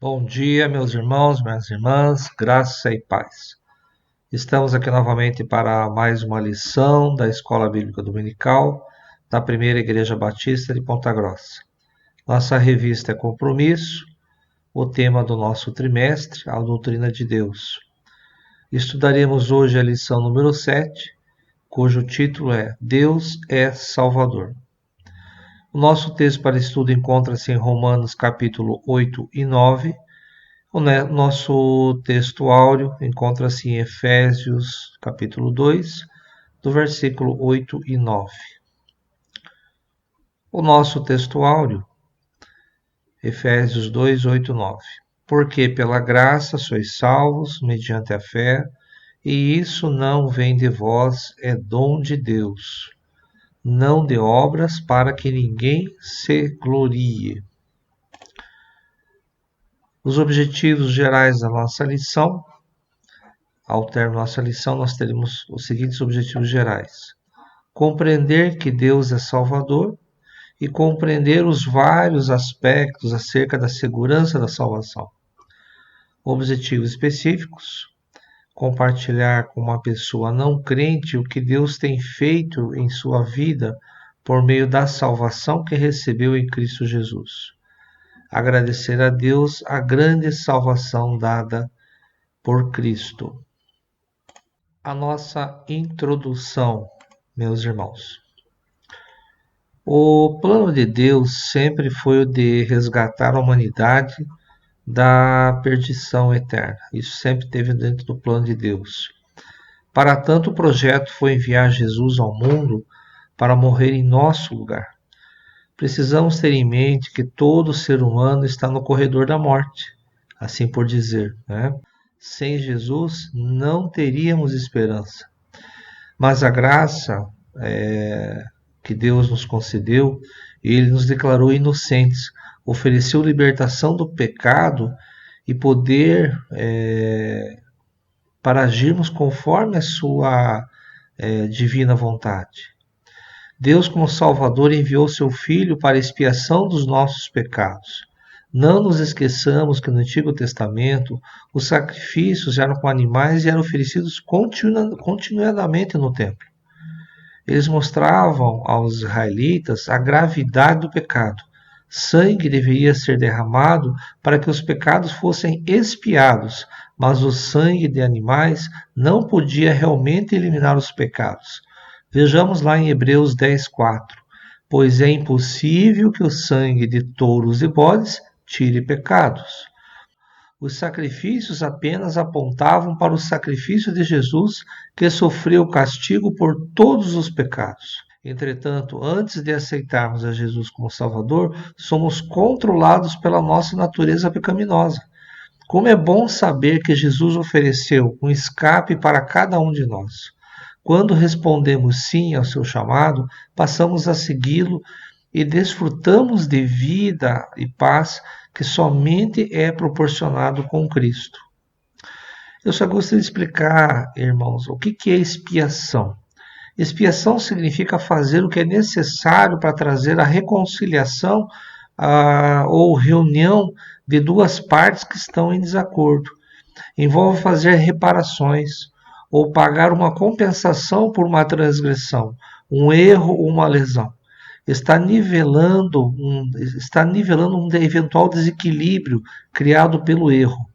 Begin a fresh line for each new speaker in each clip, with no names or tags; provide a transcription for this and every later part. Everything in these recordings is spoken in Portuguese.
Bom dia, meus irmãos, minhas irmãs, graça e paz. Estamos aqui novamente para mais uma lição da Escola Bíblica Dominical da Primeira Igreja Batista de Ponta Grossa. Nossa revista é Compromisso, o tema do nosso trimestre, a doutrina de Deus. Estudaremos hoje a lição número 7, cujo título é Deus é Salvador. O nosso texto para estudo encontra-se em Romanos capítulo 8 e 9. O nosso texto áureo encontra-se em Efésios capítulo 2, do versículo 8 e 9. O nosso texto áureo, Efésios 2, 8 e 9. Porque pela graça sois salvos mediante a fé, e isso não vem de vós, é dom de Deus, não de obras, para que ninguém se glorie. Os objetivos gerais da nossa lição. Ao término da nossa lição, nós teremos os seguintes objetivos gerais: compreender que Deus é Salvador e compreender os vários aspectos acerca da segurança da salvação. Objetivos específicos: compartilhar com uma pessoa não crente o que Deus tem feito em sua vida por meio da salvação que recebeu em Cristo Jesus. Agradecer a Deus a grande salvação dada por Cristo. A nossa introdução, meus irmãos. O plano de Deus sempre foi o de resgatar a humanidade da perdição eterna. Isso sempre esteve dentro do plano de Deus. Para tanto, o projeto foi enviar Jesus ao mundo para morrer em nosso lugar. Precisamos ter em mente que todo ser humano está no corredor da morte, assim por dizer, né? Sem Jesus não teríamos esperança. Mas a graça que Deus nos concedeu, Ele nos declarou inocentes, ofereceu libertação do pecado e poder para agirmos conforme a sua divina vontade. Deus, como Salvador, enviou seu Filho para a expiação dos nossos pecados. Não nos esqueçamos que no Antigo Testamento os sacrifícios eram com animais e eram oferecidos continuadamente no templo. Eles mostravam aos israelitas a gravidade do pecado. Sangue deveria ser derramado para que os pecados fossem expiados, mas o sangue de animais não podia realmente eliminar os pecados. Vejamos lá em Hebreus 10:4. Pois é impossível que o sangue de touros e bodes tire pecados. Os sacrifícios apenas apontavam para o sacrifício de Jesus, que sofreu o castigo por todos os pecados. Entretanto, antes de aceitarmos a Jesus como Salvador, somos controlados pela nossa natureza pecaminosa. Como é bom saber que Jesus ofereceu um escape para cada um de nós. Quando respondemos sim ao seu chamado, passamos a segui-lo e desfrutamos de vida e paz que somente é proporcionado com Cristo. Eu só gostaria de explicar, irmãos, o que é expiação. Expiação significa fazer o que é necessário para trazer a reconciliação ou reunião de duas partes que estão em desacordo. Envolve fazer reparações ou pagar uma compensação por uma transgressão, um erro ou uma lesão. Está nivelando um eventual desequilíbrio criado pelo erro.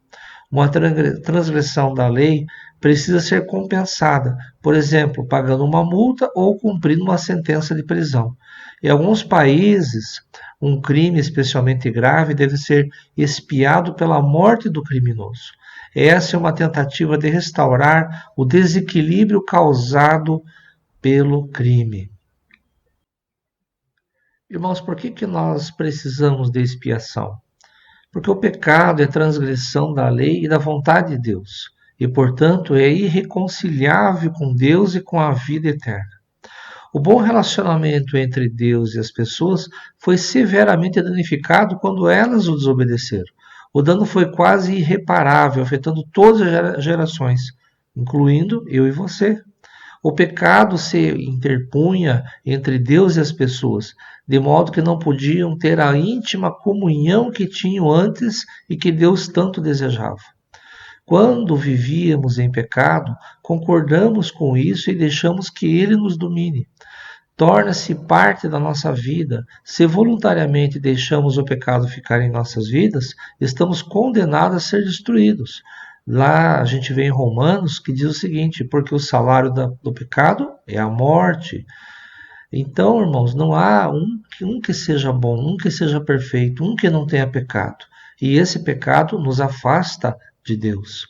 Uma transgressão da lei precisa ser compensada, por exemplo, pagando uma multa ou cumprindo uma sentença de prisão. Em alguns países, um crime especialmente grave deve ser expiado pela morte do criminoso. Essa é uma tentativa de restaurar o desequilíbrio causado pelo crime. Irmãos, por que nós precisamos de expiação? Porque o pecado é transgressão da lei e da vontade de Deus, e, portanto, é irreconciliável com Deus e com a vida eterna. O bom relacionamento entre Deus e as pessoas foi severamente danificado quando elas o desobedeceram. O dano foi quase irreparável, afetando todas as gerações, incluindo eu e você. O pecado se interpunha entre Deus e as pessoas, de modo que não podiam ter a íntima comunhão que tinham antes e que Deus tanto desejava. Quando vivíamos em pecado, concordamos com isso e deixamos que ele nos domine. Torna-se parte da nossa vida. Se voluntariamente deixamos o pecado ficar em nossas vidas, estamos condenados a ser destruídos. Lá a gente vê em Romanos que diz o seguinte: porque o salário do pecado é a morte. Então, irmãos, não há um que seja bom, um que seja perfeito, um que não tenha pecado. E esse pecado nos afasta de Deus.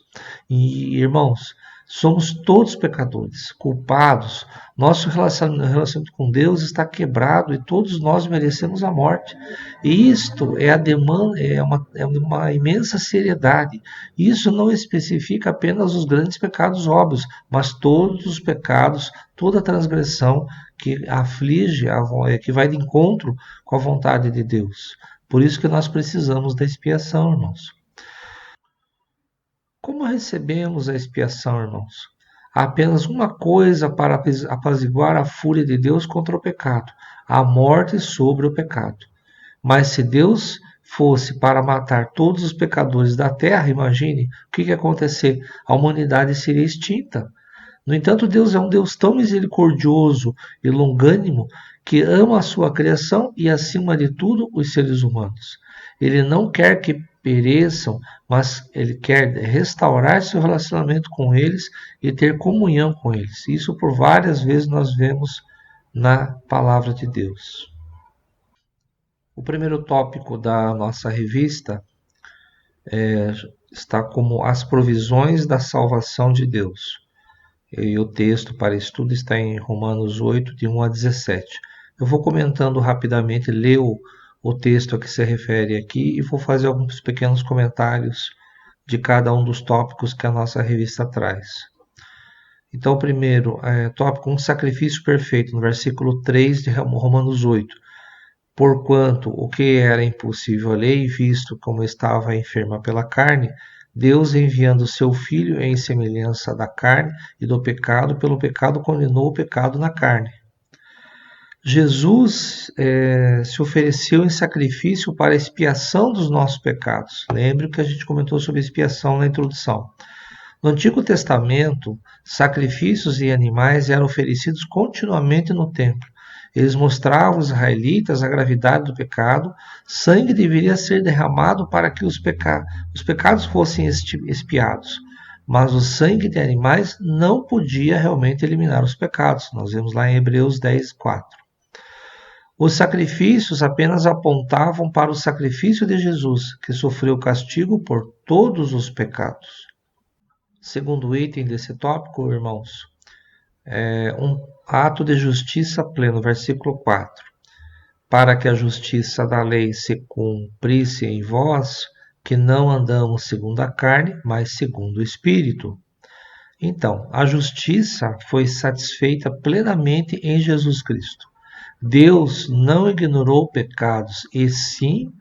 E, irmãos, somos todos pecadores, culpados. Nosso relacionamento com Deus está quebrado e todos nós merecemos a morte. E isto é a demanda, é uma imensa seriedade. Isso não especifica apenas os grandes pecados óbvios, mas todos os pecados, toda transgressão que aflige, que vai de encontro com a vontade de Deus. Por isso que nós precisamos da expiação, irmãos. Como recebemos a expiação, irmãos? Há apenas uma coisa para apaziguar a fúria de Deus contra o pecado: a morte sobre o pecado. Mas se Deus fosse para matar todos os pecadores da terra, imagine o que ia acontecer: a humanidade seria extinta. No entanto, Deus é um Deus tão misericordioso e longânimo que ama a sua criação e, acima de tudo, os seres humanos. Ele não quer que pereçam, mas ele quer restaurar seu relacionamento com eles e ter comunhão com eles. Isso por várias vezes nós vemos na palavra de Deus. O primeiro tópico da nossa revista está como as provisões da salvação de Deus. E o texto para estudo está em Romanos 8, de 1 a 17. Eu vou comentando rapidamente, leio o texto a que se refere aqui e vou fazer alguns pequenos comentários de cada um dos tópicos que a nossa revista traz. Então, o primeiro, tópico, um sacrifício perfeito, no versículo 3 de Romanos 8. Porquanto o que era impossível à lei, visto como estava enferma pela carne, Deus, enviando o seu Filho em semelhança da carne e do pecado, pelo pecado condenou o pecado na carne. Jesus se ofereceu em sacrifício para a expiação dos nossos pecados. Lembre que a gente comentou sobre expiação na introdução. No Antigo Testamento, sacrifícios e animais eram oferecidos continuamente no templo. Eles mostravam aos israelitas a gravidade do pecado. Sangue deveria ser derramado para que os pecados fossem expiados. Mas o sangue de animais não podia realmente eliminar os pecados. Nós vemos lá em Hebreus 10, 4. Os sacrifícios apenas apontavam para o sacrifício de Jesus, que sofreu castigo por todos os pecados. Segundo item desse tópico, irmãos, um ato de justiça pleno, versículo 4. Para que a justiça da lei se cumprisse em vós, que não andamos segundo a carne, mas segundo o Espírito. Então, a justiça foi satisfeita plenamente em Jesus Cristo. Deus não ignorou pecados, e sim,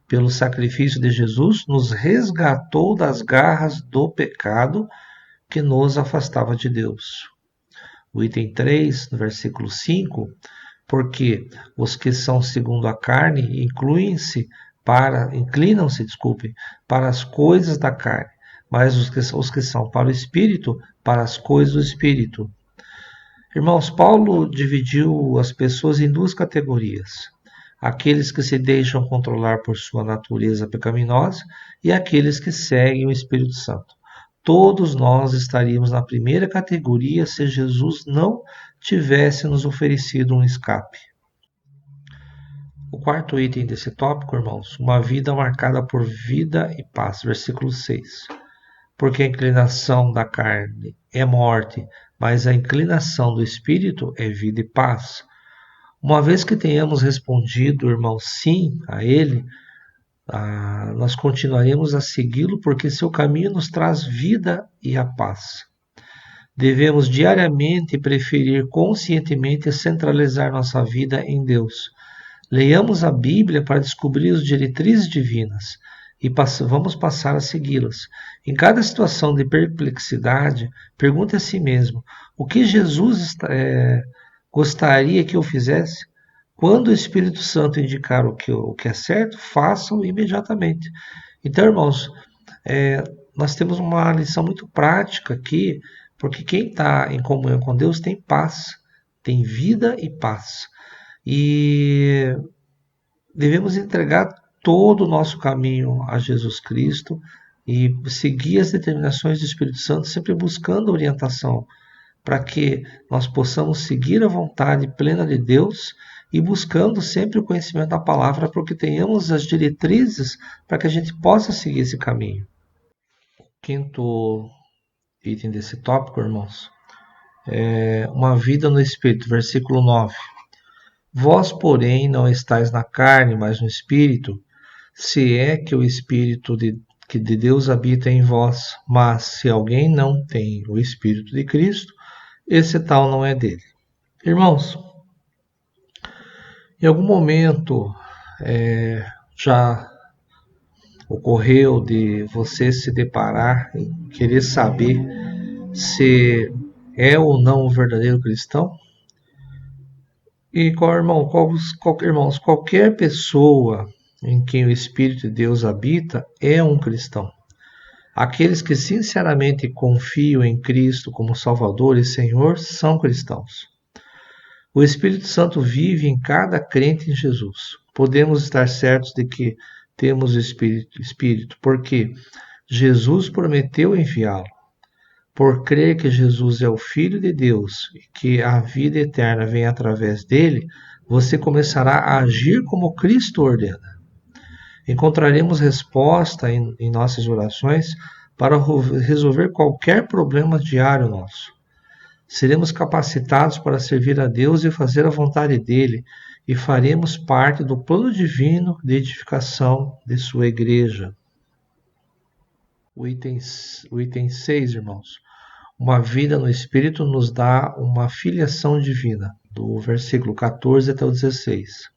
pelo sacrifício de Jesus, nos resgatou das garras do pecado que nos afastava de Deus. O item 3, no versículo 5, porque os que são segundo a carne inclinam-se para as coisas da carne, mas os que são para o Espírito, para as coisas do Espírito. Irmãos, Paulo dividiu as pessoas em duas categorias: aqueles que se deixam controlar por sua natureza pecaminosa e aqueles que seguem o Espírito Santo. Todos nós estaríamos na primeira categoria se Jesus não tivesse nos oferecido um escape. O quarto item desse tópico, irmãos, uma vida marcada por vida e paz, versículo 6. Porque a inclinação da carne é morte, mas a inclinação do Espírito é vida e paz. Uma vez que tenhamos respondido, irmãos, sim a Ele, nós continuaremos a segui-lo porque seu caminho nos traz vida e a paz. Devemos diariamente preferir conscientemente centralizar nossa vida em Deus. Leiamos a Bíblia para descobrir as diretrizes divinas. e vamos passar a segui-las. Em cada situação de perplexidade, pergunte a si mesmo: o que Jesus gostaria que eu fizesse? Quando o Espírito Santo indicar o que é certo, façam imediatamente. Então, irmãos, é, nós temos uma lição muito prática aqui, porque quem está em comunhão com Deus tem paz, tem vida e paz. E devemos entregar todo o nosso caminho a Jesus Cristo e seguir as determinações do Espírito Santo, sempre buscando orientação, para que nós possamos seguir a vontade plena de Deus e buscando sempre o conhecimento da palavra, para que tenhamos as diretrizes para que a gente possa seguir esse caminho. Quinto item desse tópico, irmãos, é uma vida no Espírito, versículo 9. Vós, porém, não estáis na carne, mas no Espírito, se é que o Espírito que de Deus habita em vós. Mas se alguém não tem o Espírito de Cristo, esse tal não é dele. Irmãos, em algum momento já ocorreu de você se deparar e querer saber se é ou não um verdadeiro cristão? E irmãos, qualquer pessoa em quem o Espírito de Deus habita é um cristão. Aqueles que sinceramente confiam em Cristo como Salvador e Senhor são cristãos. O Espírito Santo vive em cada crente em Jesus. Podemos estar certos de que temos o Espírito, porque Jesus prometeu enviá-lo. Por crer que Jesus é o Filho de Deus e que a vida eterna vem através dele, você começará a agir como Cristo ordena. Encontraremos resposta em nossas orações para resolver qualquer problema diário nosso. Seremos capacitados para servir a Deus e fazer a vontade dele, e faremos parte do plano divino de edificação de sua igreja. O item 6, irmãos. Uma vida no Espírito nos dá uma filiação divina, do versículo 14 até o 16.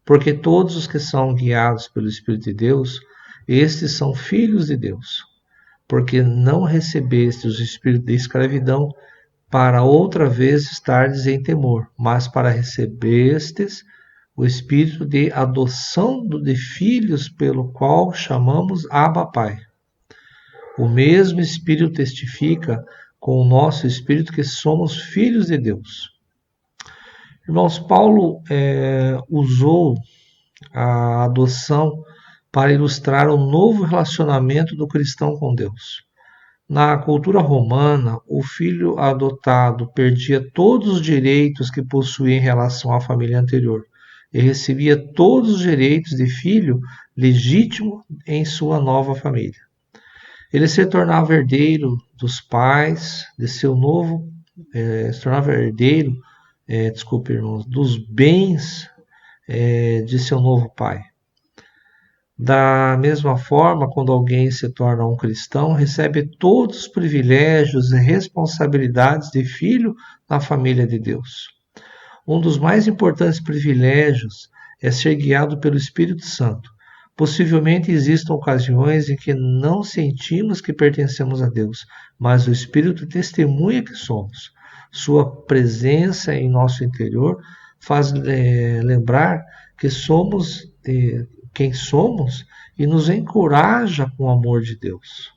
Porque todos os que são guiados pelo Espírito de Deus, estes são filhos de Deus. Porque não recebestes o espírito de escravidão, para outra vez estardes em temor, mas para recebestes o espírito de adoção de filhos, pelo qual chamamos Abba Pai. O mesmo Espírito testifica com o nosso espírito que somos filhos de Deus. Irmãos, Paulo usou a adoção para ilustrar o novo relacionamento do cristão com Deus. Na cultura romana, o filho adotado perdia todos os direitos que possuía em relação à família anterior e recebia todos os direitos de filho legítimo em sua nova família. Ele se tornava herdeiro dos pais de seu novo, se tornava herdeiro, irmãos, dos bens de seu novo pai. Da mesma forma, quando alguém se torna um cristão, recebe todos os privilégios e responsabilidades de filho na família de Deus. Um dos mais importantes privilégios é ser guiado pelo Espírito Santo. Possivelmente existam ocasiões em que não sentimos que pertencemos a Deus, mas o Espírito testemunha que somos. Sua presença em nosso interior faz lembrar que somos quem somos e nos encoraja com o amor de Deus.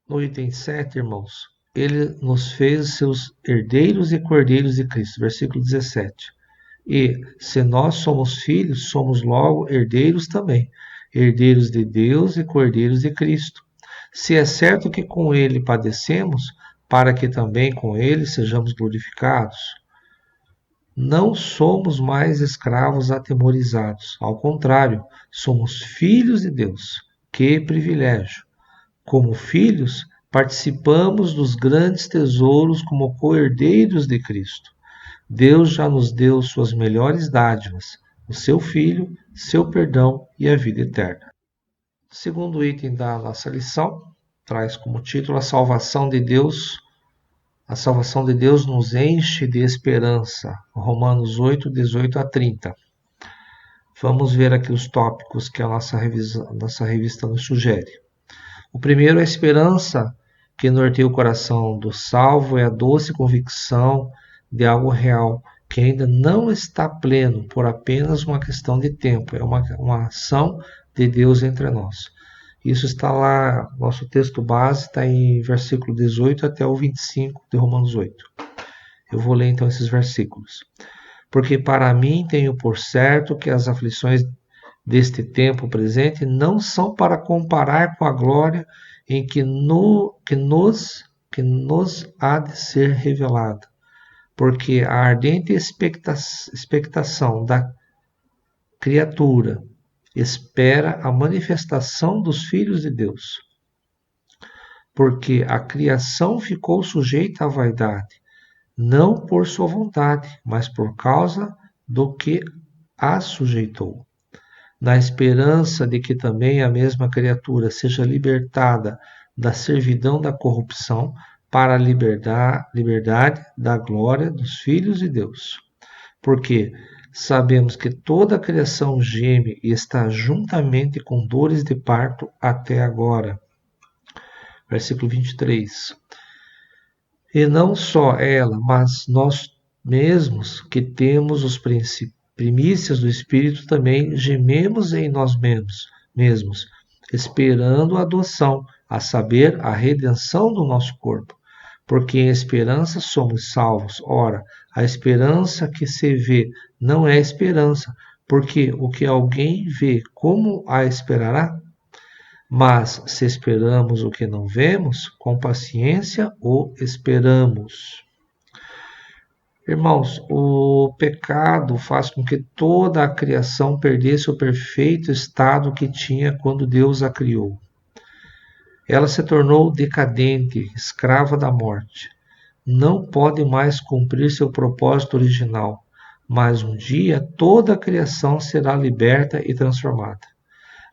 No item 7, irmãos, ele nos fez seus herdeiros e cordeiros de Cristo, versículo 17. E, se nós somos filhos, somos logo herdeiros também, herdeiros de Deus e cordeiros de Cristo. Se é certo que com ele padecemos, para que também com ele sejamos glorificados. Não somos mais escravos atemorizados, ao contrário, somos filhos de Deus. Que privilégio! Como filhos, participamos dos grandes tesouros como co-herdeiros de Cristo. Deus já nos deu suas melhores dádivas, o seu Filho, seu perdão e a vida eterna. O segundo item da nossa lição traz como título a salvação de Deus. A salvação de Deus nos enche de esperança. Romanos 8, 18 a 30. Vamos ver aqui os tópicos que a nossa revista nos sugere. O primeiro é a esperança que norteia o coração do salvo, é a doce convicção de algo real, que ainda não está pleno por apenas uma questão de tempo, é uma ação de Deus entre nós. Isso está lá, nosso texto base está em versículo 18 até o 25 de Romanos 8. Eu vou ler então esses versículos. Porque para mim tenho por certo que as aflições deste tempo presente não são para comparar com a glória em que nos há de ser revelada. Porque a ardente expectação da criatura espera a manifestação dos filhos de Deus. Porque a criação ficou sujeita à vaidade, não por sua vontade, mas por causa do que a sujeitou, na esperança de que também a mesma criatura seja libertada da servidão da corrupção para a liberdade da glória dos filhos de Deus. Porque sabemos que toda a criação geme e está juntamente com dores de parto até agora. Versículo 23. E não só ela, mas nós mesmos que temos os primícias do Espírito também gememos em nós mesmos, esperando a adoção, a saber, a redenção do nosso corpo. Porque em esperança somos salvos. Ora, a esperança que se vê não é esperança, porque o que alguém vê, como a esperará? Mas se esperamos o que não vemos, com paciência o esperamos. Irmãos, o pecado faz com que toda a criação perdesse o perfeito estado que tinha quando Deus a criou. Ela se tornou decadente, escrava da morte. Não pode mais cumprir seu propósito original, mas um dia toda a criação será liberta e transformada.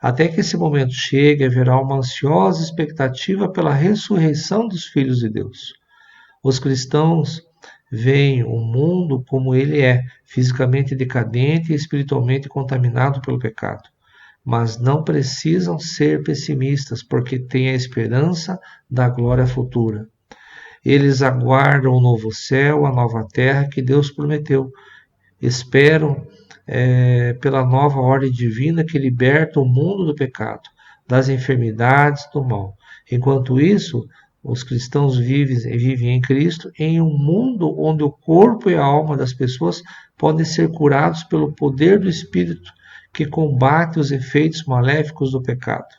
Até que esse momento chegue, haverá uma ansiosa expectativa pela ressurreição dos filhos de Deus. Os cristãos veem o mundo como ele é, fisicamente decadente e espiritualmente contaminado pelo pecado. Mas não precisam ser pessimistas, porque têm a esperança da glória futura. Eles aguardam o novo céu, a nova terra que Deus prometeu. Esperam pela nova ordem divina que liberta o mundo do pecado, das enfermidades, do mal. Enquanto isso, os cristãos vivem em Cristo em um mundo onde o corpo e a alma das pessoas podem ser curados pelo poder do Espírito que combate os efeitos maléficos do pecado.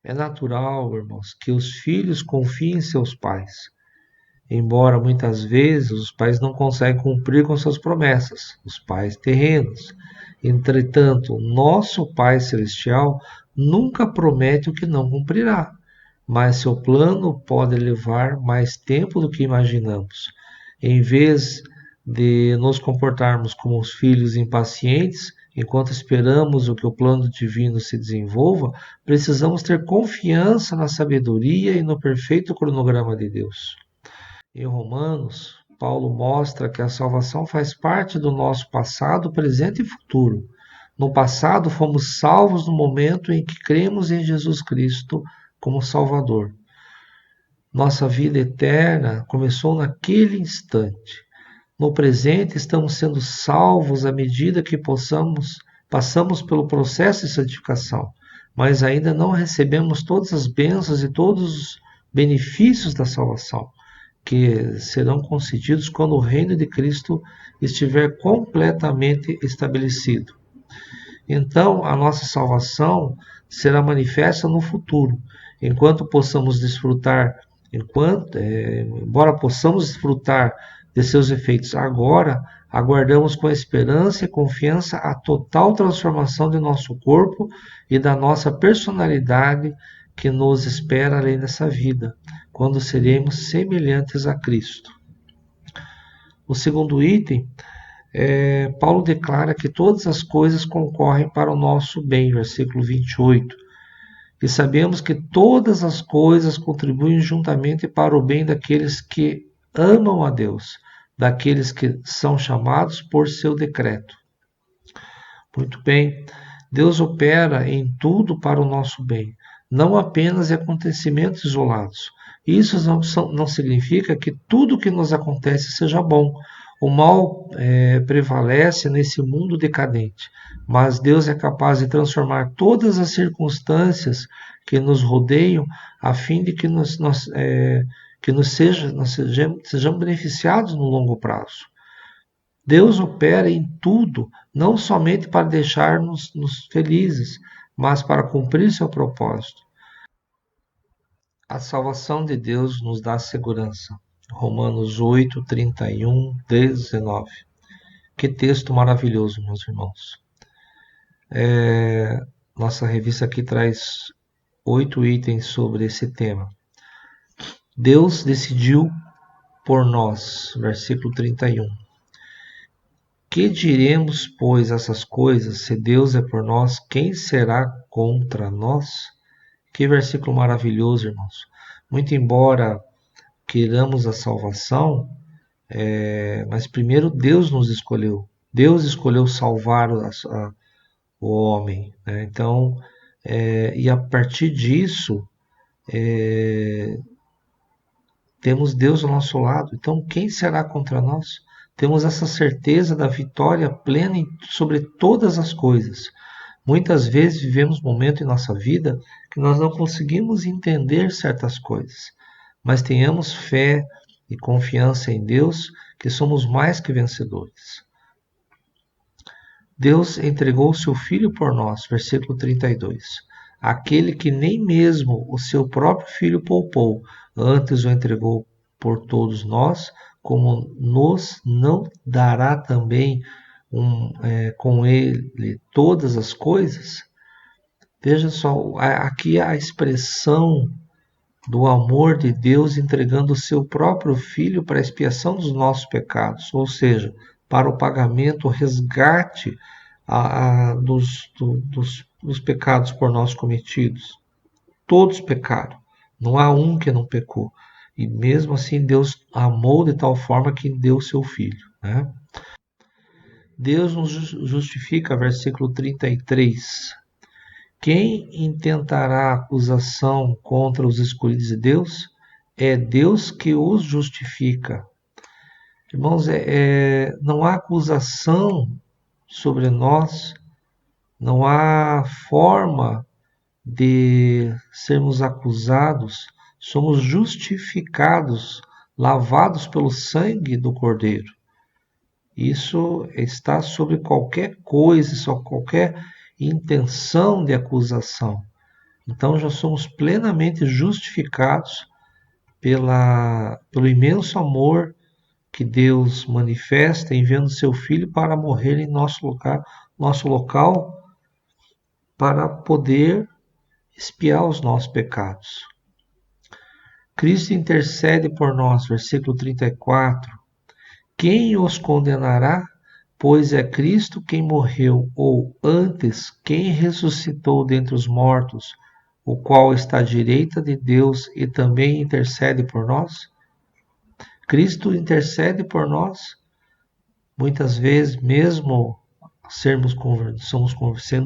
É natural, irmãos, que os filhos confiem em seus pais. Embora muitas vezes os pais não conseguem cumprir com suas promessas, os pais terrenos. Entretanto, nosso Pai Celestial nunca promete o que não cumprirá, mas seu plano pode levar mais tempo do que imaginamos. Em vez de nos comportarmos como os filhos impacientes, enquanto esperamos o que o plano divino se desenvolva, precisamos ter confiança na sabedoria e no perfeito cronograma de Deus. Em Romanos, Paulo mostra que a salvação faz parte do nosso passado, presente e futuro. No passado, fomos salvos no momento em que cremos em Jesus Cristo como Salvador. Nossa vida eterna começou naquele instante. No presente, estamos sendo salvos à medida que passamos pelo processo de santificação, mas ainda não recebemos todas as bênçãos e todos os benefícios da salvação, que serão concedidos quando o reino de Cristo estiver completamente estabelecido. Então, a nossa salvação será manifesta no futuro, embora possamos desfrutar de seus efeitos agora, aguardamos com esperança e confiança a total transformação de nosso corpo e da nossa personalidade que nos espera além dessa vida, quando seremos semelhantes a Cristo. O segundo item, Paulo declara que todas as coisas concorrem para o nosso bem, versículo 28. E sabemos que todas as coisas contribuem juntamente para o bem daqueles que amam a Deus, daqueles que são chamados por seu decreto. Muito bem. Deus opera em tudo para o nosso bem, não apenas em acontecimentos isolados. Isso não significa que tudo que nos acontece seja bom. O mal prevalece nesse mundo decadente, mas Deus é capaz de transformar todas as circunstâncias que nos rodeiam a fim de que nós sejamos beneficiados no longo prazo. Deus opera em tudo, não somente para deixar-nos felizes, mas para cumprir seu propósito. A salvação de Deus nos dá segurança. Romanos 8, 31, 19. Que texto maravilhoso, meus irmãos. Nossa revista aqui traz 8 itens sobre esse tema. Deus decidiu por nós, versículo 31. Que diremos, pois, essas coisas? Se Deus é por nós, quem será contra nós? Que versículo maravilhoso, irmãos. Muito embora queiramos a salvação, mas primeiro Deus nos escolheu. Deus escolheu salvar o homem. Né? Então, e a partir disso, temos Deus ao nosso lado. Então, quem será contra nós? Temos essa certeza da vitória plena sobre todas as coisas. Muitas vezes vivemos momentos em nossa vida que nós não conseguimos entender certas coisas, mas tenhamos fé e confiança em Deus, que somos mais que vencedores. Deus entregou o seu Filho por nós, versículo 32. Aquele que nem mesmo o seu próprio Filho poupou, antes o entregou por todos nós, como nos não dará também com ele todas as coisas? Veja só, aqui a expressão do amor de Deus entregando o seu próprio Filho para a expiação dos nossos pecados, ou seja, para o pagamento, o resgate dos pecados por nós cometidos. Todos pecaram, não há um que não pecou. E mesmo assim Deus amou de tal forma que deu o seu Filho. Né? Deus nos justifica, versículo 33. Quem intentará acusação contra os escolhidos de Deus? É Deus que os justifica. Irmãos, não há acusação sobre nós, não há forma de sermos acusados, somos justificados, lavados pelo sangue do Cordeiro. Isso está sobre qualquer coisa, sobre qualquer intenção de acusação. Então já somos plenamente justificados pelo imenso amor que Deus manifesta enviando seu Filho para morrer em nosso local, para poder expiar os nossos pecados. Cristo intercede por nós, versículo 34. Quem os condenará? Pois é Cristo quem morreu, ou antes, quem ressuscitou dentre os mortos, o qual está à direita de Deus e também intercede por nós? Cristo intercede por nós. Muitas vezes, mesmo sendo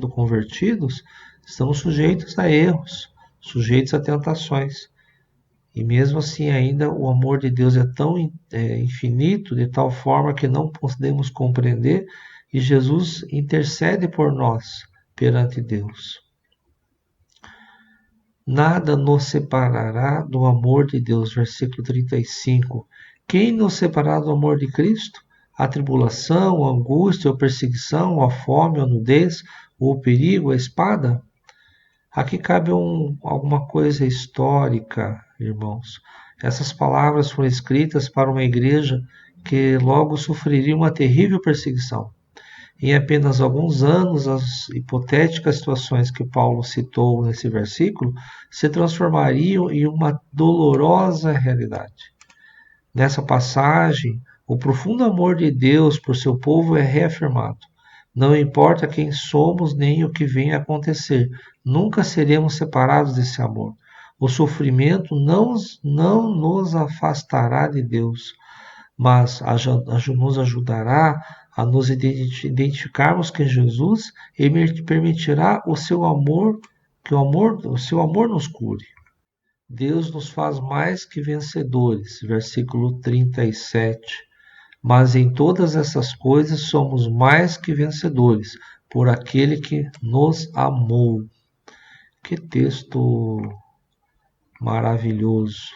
convertidos, estamos sujeitos a erros, sujeitos a tentações. E mesmo assim ainda o amor de Deus é tão infinito, de tal forma que não podemos compreender, e Jesus intercede por nós perante Deus. Nada nos separará do amor de Deus, versículo 35. Quem nos separará do amor de Cristo? A tribulação, a angústia, a perseguição, a fome, a nudez, o perigo, a espada? Aqui cabe alguma coisa histórica, irmãos. Essas palavras foram escritas para uma igreja que logo sofreria uma terrível perseguição. Em apenas alguns anos, as hipotéticas situações que Paulo citou nesse versículo se transformariam em uma dolorosa realidade. Nessa passagem, o profundo amor de Deus por seu povo é reafirmado. Não importa quem somos nem o que venha a acontecer, nunca seremos separados desse amor. O sofrimento não nos afastará de Deus, mas nos ajudará a nos identificarmos com Jesus e permitirá o seu amor, o seu amor nos cure. Deus nos faz mais que vencedores, versículo 37. Mas em todas essas coisas somos mais que vencedores, por aquele que nos amou. Que texto maravilhoso,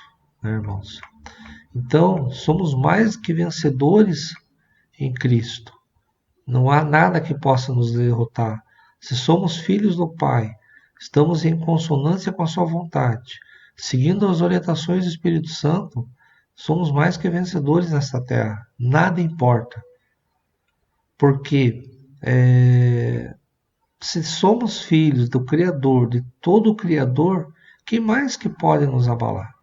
né, irmãos? Então, somos mais que vencedores em Cristo. Não há nada que possa nos derrotar. Se somos filhos do Pai, estamos em consonância com a sua vontade, seguindo as orientações do Espírito Santo, somos mais que vencedores nesta terra. Nada importa. Porque se somos filhos do Criador, de todo o Criador, que mais que pode nos abalar?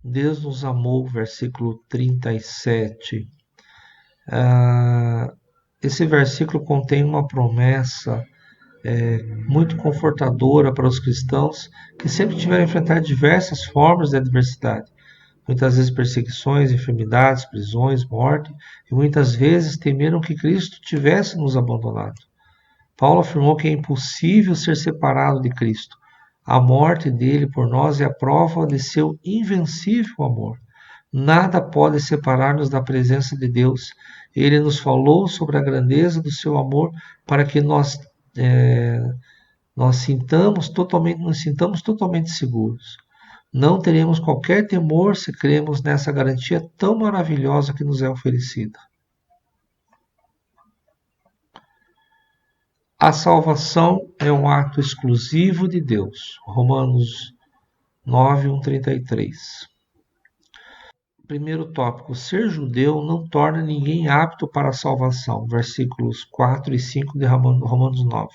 Deus nos amou, versículo 37. Esse versículo contém uma promessa muito confortadora para os cristãos que sempre tiveram a enfrentar diversas formas de adversidade. Muitas vezes perseguições, enfermidades, prisões, morte, e muitas vezes temeram que Cristo tivesse nos abandonado. Paulo afirmou que é impossível ser separado de Cristo. A morte dele por nós é a prova de seu invencível amor. Nada pode separar-nos da presença de Deus. Ele nos falou sobre a grandeza do seu amor para que nos sintamos totalmente seguros. Não teremos qualquer temor se cremos nessa garantia tão maravilhosa que nos é oferecida. A salvação é um ato exclusivo de Deus. Romanos 9:1-33. Primeiro tópico, ser judeu não torna ninguém apto para a salvação. Versículos 4 e 5 de Romanos 9.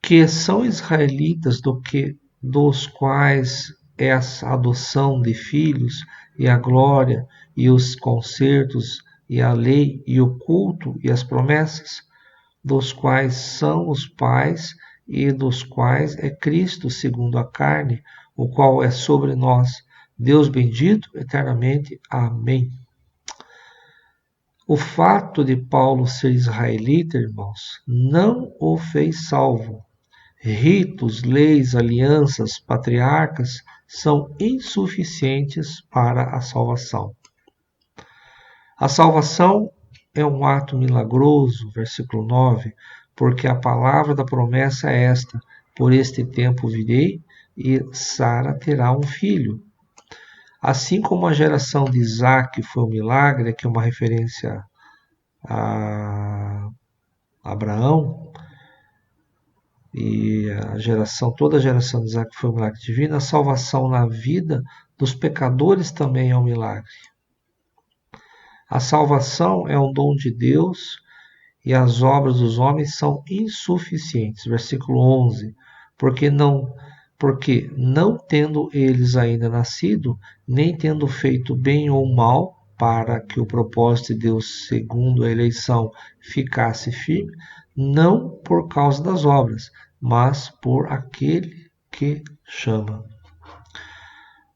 Que são israelitas dos quais é a adoção de filhos, e a glória, e os concertos, e a lei, e o culto, e as promessas, dos quais são os pais, e dos quais é Cristo segundo a carne, o qual é sobre nós, Deus bendito eternamente. Amém. O fato de Paulo ser israelita, irmãos, não o fez salvo. Ritos, leis, alianças, patriarcas são insuficientes para a salvação. A salvação é um ato milagroso, versículo 9, porque a palavra da promessa é esta: por este tempo virei e Sara terá um filho. Assim como a geração de Isaac foi um milagre, que é uma referência a Abraão, e toda a geração de Isaac foi um milagre divino, a salvação na vida dos pecadores também é um milagre. A salvação é um dom de Deus e as obras dos homens são insuficientes. Versículo 11. Porque não tendo eles ainda nascido, nem tendo feito bem ou mal, para que o propósito de Deus, segundo a eleição, ficasse firme, não por causa das obras, mas por aquele que chama.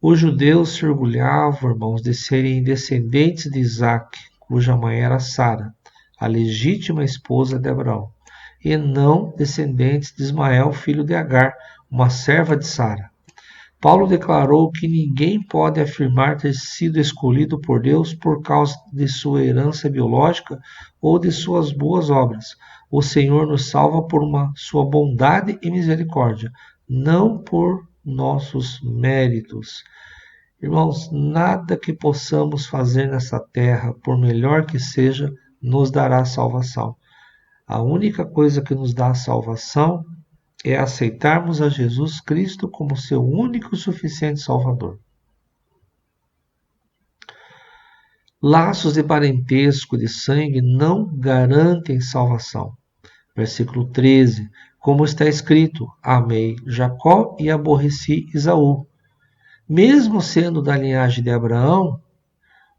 Os judeus se orgulhavam, irmãos, de serem descendentes de Isaac, cuja mãe era Sara, a legítima esposa de Abraão, e não descendentes de Ismael, filho de Agar, uma serva de Sara. Paulo declarou que ninguém pode afirmar ter sido escolhido por Deus por causa de sua herança biológica ou de suas boas obras. O Senhor nos salva por sua bondade e misericórdia, não por nossos méritos. Irmãos, nada que possamos fazer nessa terra, por melhor que seja, nos dará salvação. A única coisa que nos dá salvação é aceitarmos a Jesus Cristo como seu único e suficiente Salvador. Laços de parentesco de sangue não garantem salvação. Versículo 13. Como está escrito: amei Jacó e aborreci Esaú. Mesmo sendo da linhagem de Abraão,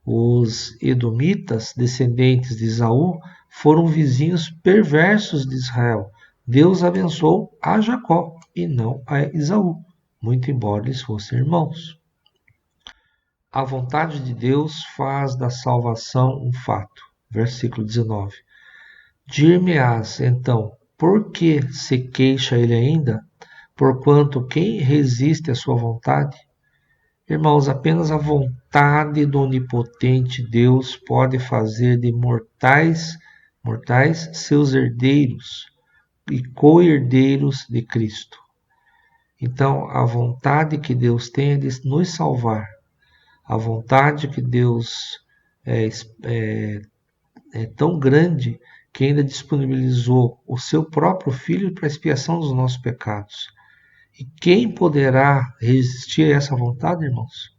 os edomitas, descendentes de Esaú, foram vizinhos perversos de Israel. Deus abençoou a Jacó e não a Esaú, muito embora eles fossem irmãos. A vontade de Deus faz da salvação um fato. Versículo 19. Dir-me-ás, então, por que se queixa ele ainda? Porquanto quem resiste à sua vontade? Irmãos, apenas a vontade do onipotente Deus pode fazer de mortais seus herdeiros e co-herdeiros de Cristo. Então, a vontade que Deus tem é de nos salvar. A vontade que Deus é tão grande que ainda disponibilizou o seu próprio Filho para a expiação dos nossos pecados. E quem poderá resistir a essa vontade, irmãos?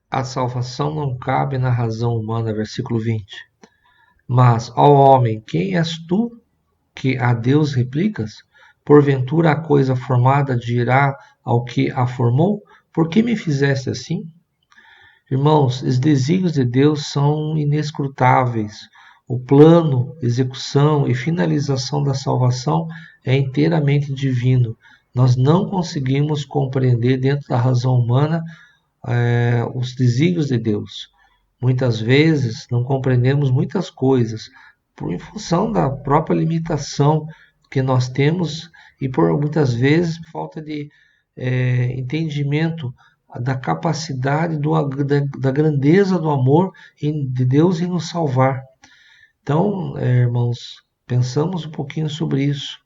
A salvação não cabe na razão humana, versículo 20. Mas, ó homem, quem és tu que a Deus replicas? Porventura a coisa formada dirá ao que a formou? Por que me fizeste assim? Irmãos, os desígnios de Deus são inescrutáveis. O plano, execução e finalização da salvação é inteiramente divino. Nós não conseguimos compreender dentro da razão humana os desígnios de Deus. Muitas vezes não compreendemos muitas coisas em função da própria limitação que nós temos e por muitas vezes falta de entendimento da capacidade da grandeza do amor de Deus em nos salvar. Então, irmãos, pensamos um pouquinho sobre isso,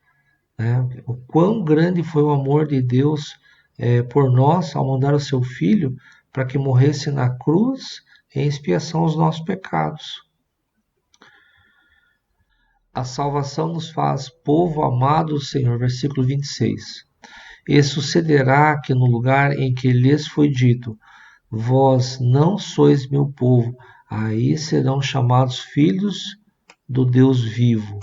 né? O quão grande foi o amor de Deus por nós ao mandar o seu Filho para que morresse na cruz em expiação aos nossos pecados. A salvação nos faz povo amado do Senhor, versículo 26. E sucederá que no lugar em que lhes foi dito, vós não sois meu povo, aí serão chamados filhos do Deus vivo.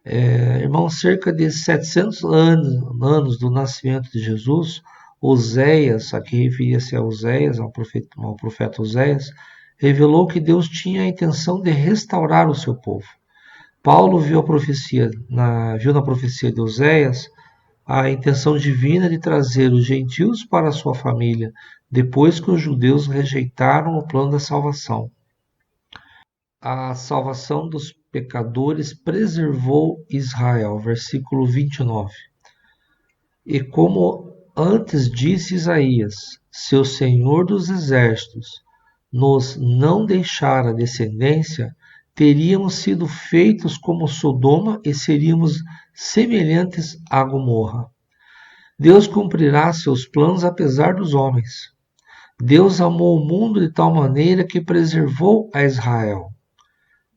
Irmãos, cerca de 700 anos do nascimento de Jesus, Oséias, aqui referia-se a Oséias, ao profeta Oséias, revelou que Deus tinha a intenção de restaurar o seu povo. Paulo viu na profecia de Oséias a intenção divina de trazer os gentios para a sua família, depois que os judeus rejeitaram o plano da salvação. A salvação dos pecadores preservou Israel, versículo 29. E como antes disse Isaías, se o Senhor dos exércitos nos não deixara descendência, teríamos sido feitos como Sodoma e seríamos semelhantes a Gomorra. Deus cumprirá seus planos apesar dos homens. Deus amou o mundo de tal maneira que preservou a Israel.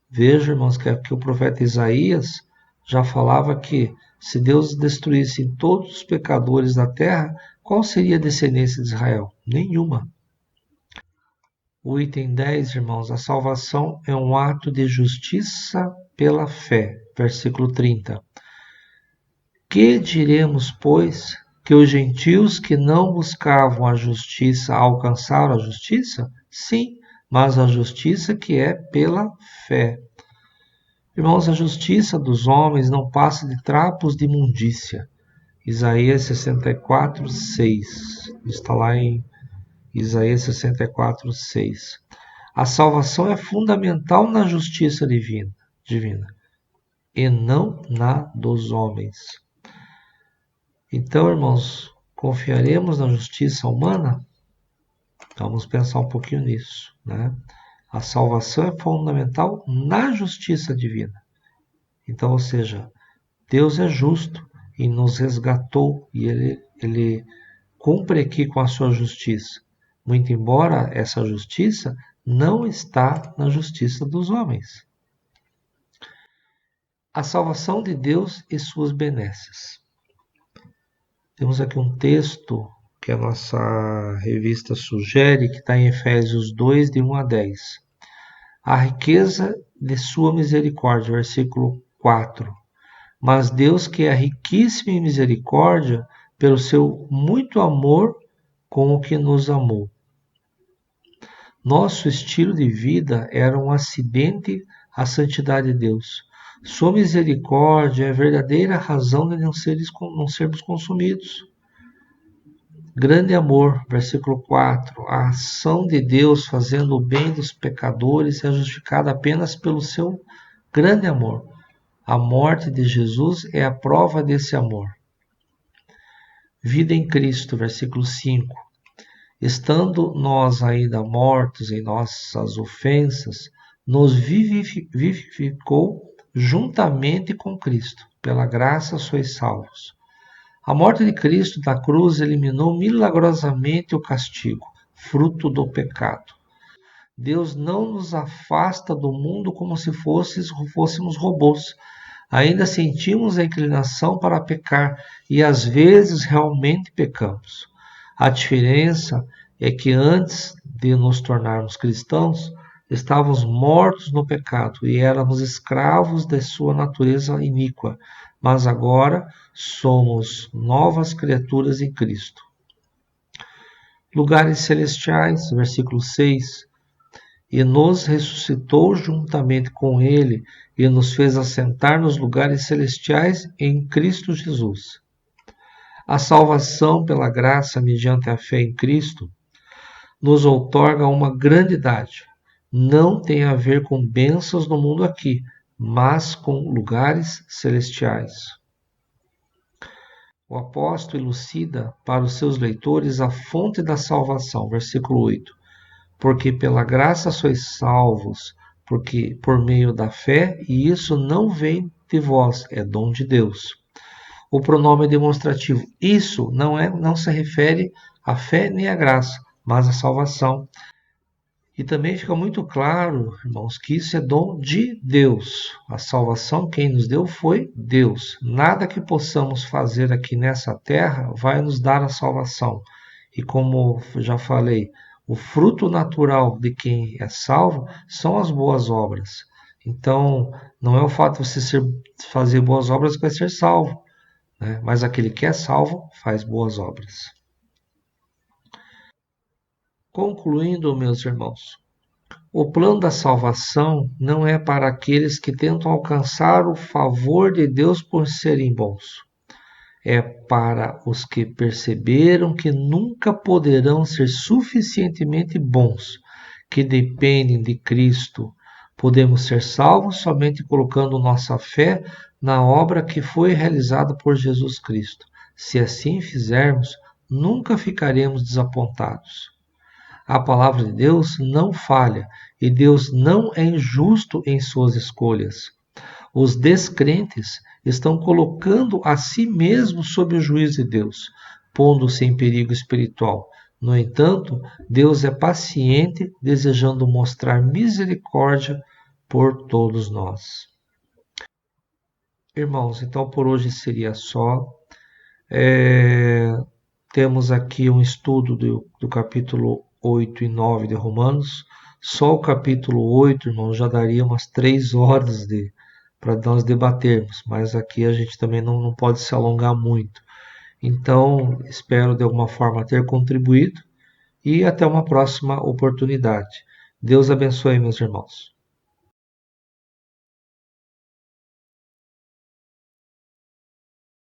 Veja, irmãos, que aqui o profeta Isaías já falava que se Deus destruísse todos os pecadores da terra, qual seria a descendência de Israel? Nenhuma. O item 10, irmãos, a salvação é um ato de justiça pela fé. Versículo 30. Que diremos, pois, que os gentios que não buscavam a justiça alcançaram a justiça? Sim, mas a justiça que é pela fé. Irmãos, a justiça dos homens não passa de trapos de imundícia. Isaías 64, 6. Está lá em Isaías 64, 6. A salvação é fundamental na justiça divina e não na dos homens. Então, irmãos, confiaremos na justiça humana? Vamos pensar um pouquinho nisso, né? A salvação é fundamental na justiça divina. Então, ou seja, Deus é justo e nos resgatou e Ele cumpre aqui com a sua justiça. Muito embora essa justiça não está na justiça dos homens. A salvação de Deus e suas benesses. Temos aqui um texto que a nossa revista sugere, que está em Efésios 2, de 1 a 10. A riqueza de sua misericórdia, versículo 4. Mas Deus, que é riquíssimo em misericórdia, pelo seu muito amor com o que nos amou. Nosso estilo de vida era um acidente à santidade de Deus. Sua misericórdia é a verdadeira razão de não sermos consumidos. Grande amor, versículo 4. A ação de Deus fazendo o bem dos pecadores é justificada apenas pelo seu grande amor. A morte de Jesus é a prova desse amor. Vida em Cristo, versículo 5. Estando nós ainda mortos em nossas ofensas, nos vivificou juntamente com Cristo. Pela graça sois salvos. A morte de Cristo na cruz eliminou milagrosamente o castigo, fruto do pecado. Deus não nos afasta do mundo como se fôssemos robôs. Ainda sentimos a inclinação para pecar e às vezes realmente pecamos. A diferença é que antes de nos tornarmos cristãos, estávamos mortos no pecado e éramos escravos de sua natureza iníqua, mas agora somos novas criaturas em Cristo. Lugares celestiais, versículo 6. E nos ressuscitou juntamente com ele e nos fez assentar nos lugares celestiais em Cristo Jesus. A salvação pela graça mediante a fé em Cristo nos outorga uma grande dádiva. Não tem a ver com bênçãos no mundo aqui, mas com lugares celestiais. O apóstolo elucida para os seus leitores a fonte da salvação, versículo 8. Porque pela graça sois salvos, porque por meio da fé, e isso não vem de vós, é dom de Deus. O pronome é demonstrativo. Isso não se refere à fé nem à graça, mas à salvação. E também fica muito claro, irmãos, que isso é dom de Deus. A salvação quem nos deu foi Deus. Nada que possamos fazer aqui nessa terra vai nos dar a salvação. E como já falei, o fruto natural de quem é salvo são as boas obras. Então, não é o fato de você fazer boas obras que vai ser salvo, né? Mas aquele que é salvo faz boas obras. Concluindo, meus irmãos, o plano da salvação não é para aqueles que tentam alcançar o favor de Deus por serem bons. É para os que perceberam que nunca poderão ser suficientemente bons, que dependem de Cristo. Podemos ser salvos somente colocando nossa fé na obra que foi realizada por Jesus Cristo. Se assim fizermos, nunca ficaremos desapontados. A palavra de Deus não falha e Deus não é injusto em suas escolhas. Os descrentes estão colocando a si mesmos sob o juízo de Deus, pondo-se em perigo espiritual. No entanto, Deus é paciente, desejando mostrar misericórdia por todos nós. Irmãos, então por hoje seria só. Temos aqui um estudo do capítulo 8 e 9 de Romanos. Só o capítulo 8, irmãos, já daria umas 3 horas para nós debatermos, mas aqui a gente também não pode se alongar muito. Então, espero de alguma forma ter contribuído e até uma próxima oportunidade. Deus abençoe, meus irmãos.